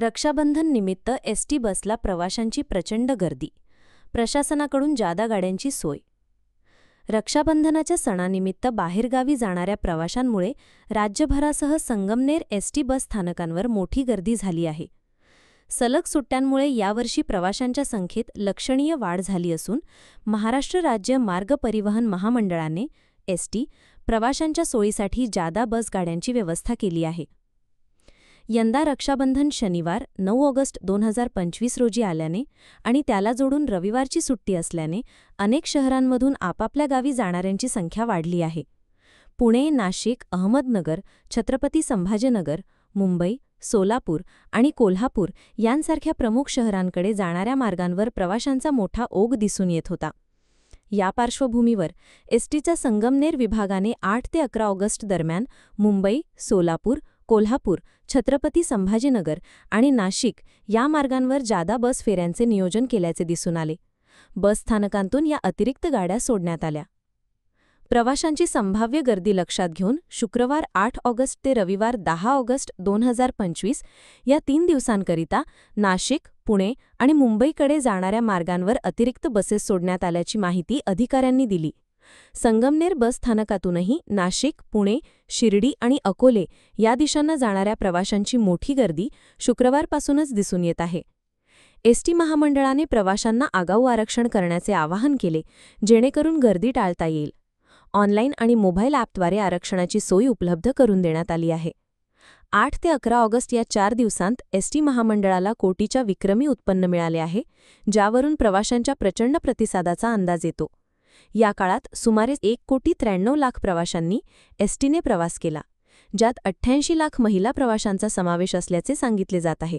रक्षाबंधन निमित्त एसटी बसला प्रवाशांची प्रचंड गर्दी. प्रशासनाकडून जादा गाड्यांची सोय. रक्षाबंधनाच्या सणानिमित्त बाहेरगावी जाणाऱ्या प्रवाशांमुळे राज्यभरासह संगमनेर एसटी बस स्थानकांवर मोठी गर्दी झाली आहे. सलग सुट्ट्यांमुळे यावर्षी प्रवाशांच्या संख्येत लक्षणीय वाढ झाली असून महाराष्ट्र राज्य मार्ग परिवहन महामंडळाने एसटी प्रवाशांच्या सोयीसाठी जादा बस गाड्यांची व्यवस्था केली आहे. यंदा रक्षाबंधन शनिवार 9 ऑगस्ट 2025 रोजी आल्याने आणि त्याला जोडून रविवारची सुट्टी असल्याने अनेक शहरांमधून आपापल्या गावी जाणाऱ्यांची संख्या वाढली आहे. पुणे, नाशिक, अहमदनगर, छत्रपती संभाजीनगर, मुंबई, सोलापूर आणि कोल्हापूर यांसारख्या प्रमुख शहरांकडे जाणाऱ्या मार्गांवर प्रवाशांचा मोठा ओघ दिसून येत होता. या पार्श्वभूमीवर एसटीच्या संगमनेर विभागाने 8 ते 11 ऑगस्ट दरम्यान मुंबई, सोलापूर, कोल्हापूर, छत्रपती संभाजीनगर आणि नाशिक या मार्गांवर जादा बस फेऱ्यांचे नियोजन केल्याचे दिसून आले. बस स्थानकांतून या अतिरिक्त गाड्या सोडण्यात आल्या. प्रवाशांची संभाव्य गर्दी लक्षात घेऊन शुक्रवार 8 ऑगस्ट ते रविवार 10 ऑगस्ट 2025 या 3 दिवसांकरिता नाशिक, पुणे आणि मुंबईकडे जाणाऱ्या मार्गांवर अतिरिक्त बसेस सोडण्यात आल्याची माहिती अधिकाऱ्यांनी दिली. संगमनेर बस स्थानकातूनही नाशिक, पुणे, शिर्डी आणि अकोले या दिशांना जाणाऱ्या प्रवाशांची मोठी गर्दी शुक्रवारपासूनच दिसून येत आहे. एसटी महामंडळाने प्रवाशांना आगाऊ आरक्षण करण्याचे आवाहन केले, जेणेकरून गर्दी टाळता येईल. ऑनलाईन आणि मोबाईल ॲपद्वारे आरक्षणाची सोय उपलब्ध करून देण्यात आली आहे. 8 ते 11 ऑगस्ट या 4 दिवसांत एसटी महामंडळाला कोटीच्या विक्रमी उत्पन्न मिळाले आहे, ज्यावरून प्रवाशांच्या प्रचंड प्रतिसादाचा अंदाज येतो. या काळात सुमारे 1,93,00,000 प्रवाशांनी एसटीने प्रवास केला, ज्यात 88 लाख महिला प्रवाशांचा समावेश असल्याचे सांगितले जात आहे.